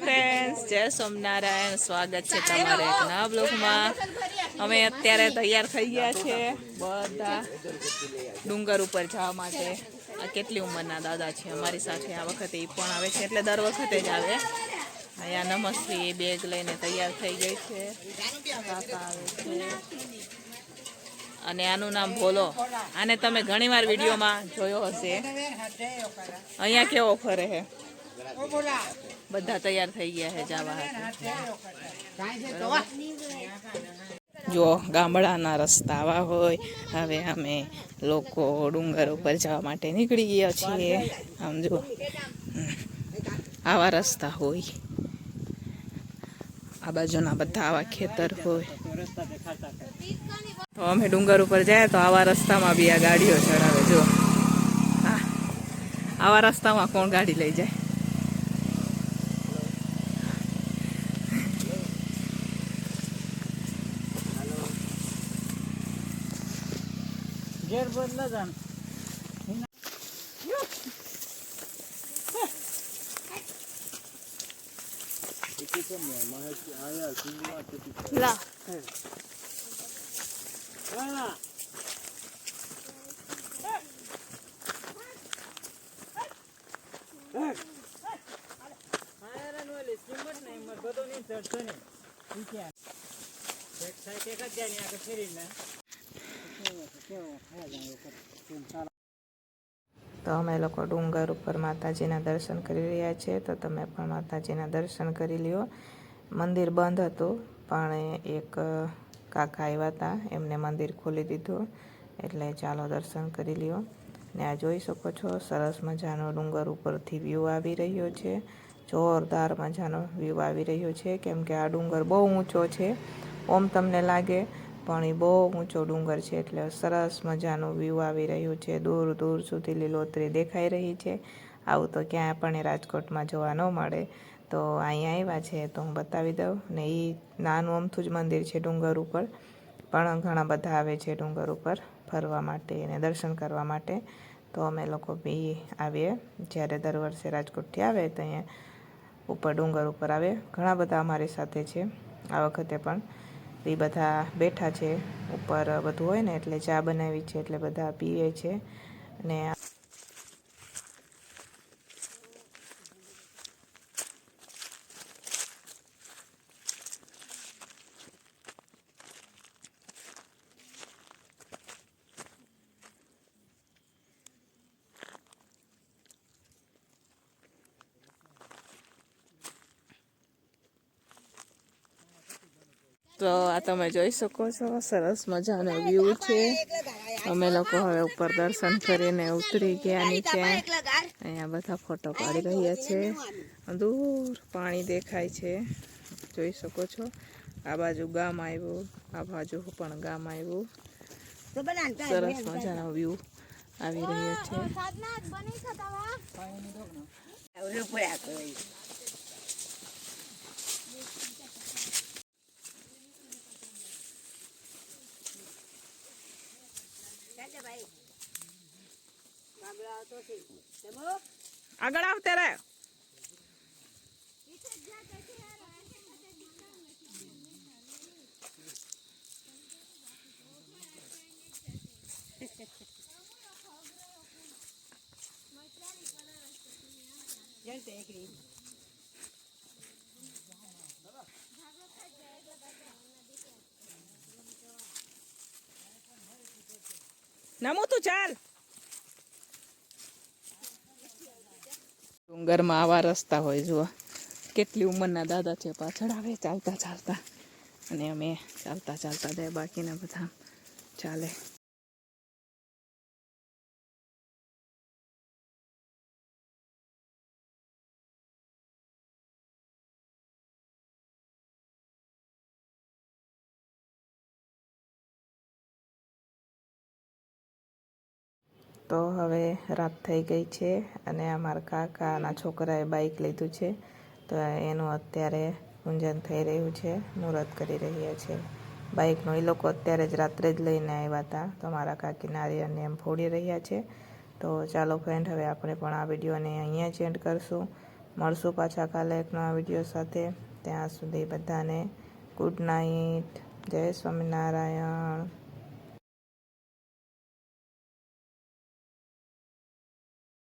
Friends, જય સોમનારાયણ. સ્વાગત છે તમારે એક નવા બ્લોગમાં. અમે અત્યારે તૈયાર થઈ ગયા છે બધા ડુંગર ઉપર જવા માટે. આ કેટલી ઉંમરના દાદા છે અમારી સાથે. આ વખતે એ પણ આવે છે, એટલે દર વખતે જ આવે. અહીંયા નમસ્વી બેગ લઈને તૈયાર થઈ ગઈ છે. કાકા આવે છે અને આનું નામ ભોલો. આને તમે ઘણીવાર વિડીયોમાં જોયો હશે. અહીંયા કેવો ફરે છે. બધા તૈયાર થઈ ગયા છે જવા. જો ગામડાના રસ્તા આવા હોય. હવે અમે લોકો ડુંગર ઉપર જવા માટે નીકળી ગયા છીએ. આમ જો આવા રસ્તા હોય. આ બાજુના બધા આવા ખેતર હોય. તો અમે ડુંગર ઉપર જાય તો આવા રસ્તામાં બી આ ગાડીઓ ચડાવે. જો આવા રસ્તામાં કોણ ગાડી લઈ જાય. તો અમે લોકો ડુંગર ઉપર માતાજીના દર્શન કરી રહ્યા છીએ. તો તમે પણ માતાજીના દર્શન કરી લ્યો. મંદિર બંધ હતું, પણ એક કાકા આવ્યા હતા, એમને મંદિર ખોલી દીધું. એટલે ચાલો દર્શન કરી લ્યો. ને આ જોઈ શકો છો, સરસ મજાનો ડુંગર ઉપરથી વ્યૂ આવી રહ્યો છે. જોરદાર મજાનો વ્યૂ આવી રહ્યો છે, કેમ કે આ ડુંગર બહુ ઊંચો છે. ઓમ તમને લાગે, પણ એ બહુ ઊંચો ડુંગર છે. એટલે સરસ મજાનું વ્યૂ આવી રહ્યું છે. દૂર દૂર સુધી લીલોતરી દેખાઈ રહી છે. આવું તો ક્યાંય પણ રાજકોટમાં જોવા ન મળે. તો અહીંયા આવ્યા છે તો હું બતાવી દઉં. ને એ નાનું અમથું જ મંદિર છે ડુંગર ઉપર, પણ ઘણા બધા આવે છે ડુંગર ઉપર ફરવા માટે અને દર્શન કરવા માટે. તો અમે લોકો બી આવીએ જ્યારે દર વર્ષે રાજકોટથી આવે તો અહીંયા ઉપર ડુંગર ઉપર આવે. ઘણા બધા અમારી સાથે છે આ વખતે પણ. એ બધા બેઠા છે ઉપર, બધું હોય ને એટલે ચા બનાવી છે એટલે બધા પીએ છે. ને તો આ તમે જોઈ શકો છો, સરસ મજાનો વ્યૂ છે. અમે લોકો હવે ઉપર દર્શન કરીને ઉતરી ગયા નીચે. અહીંયા બધા ફોટો પાડી રહ્યા છે. દૂર પાણી દેખાય છે, જોઈ શકો છો. આ બાજુ ગામ આવ્યું, આ બાજુ પણ ગામ આવ્યું. સરસ મજાનો વ્યૂ આવી રહ્યો છે. આગળ આવ ત્યારે નમો તું ચાલ. ડુંગરમાં આવા રસ્તા હોય. જુઓ કેટલી ઉંમરના દાદા છે પાછળ આવે ચાલતા ચાલતા. અને અમે ચાલતા ચાલતા જાય, બાકીના બધા ચાલે. તો હવે રાત થઈ ગઈ છે અને અમારા કાકાના છોકરાએ બાઇક લીધું છે. તો એનું અત્યારે પૂજન થઈ રહ્યું છે, મુહૂર્ત કરી રહ્યા છે બાઇકનું. એ લોકો અત્યારે જ રાત્રે જ લઈને આવ્યા હતા. તો મારા કાકી નારિયેળને એમ ફોડી રહ્યા છે. તો ચાલો ફ્રેન્ડ, હવે આપણે પણ આ વિડીયોને અહીંયા જ એન્ડ કરશું. મળશું પાછા કાલે એક નવા વિડીયો સાથે. ત્યાં સુધી બધાને ગુડ નાઇટ. જય સ્વામિનારાયણ.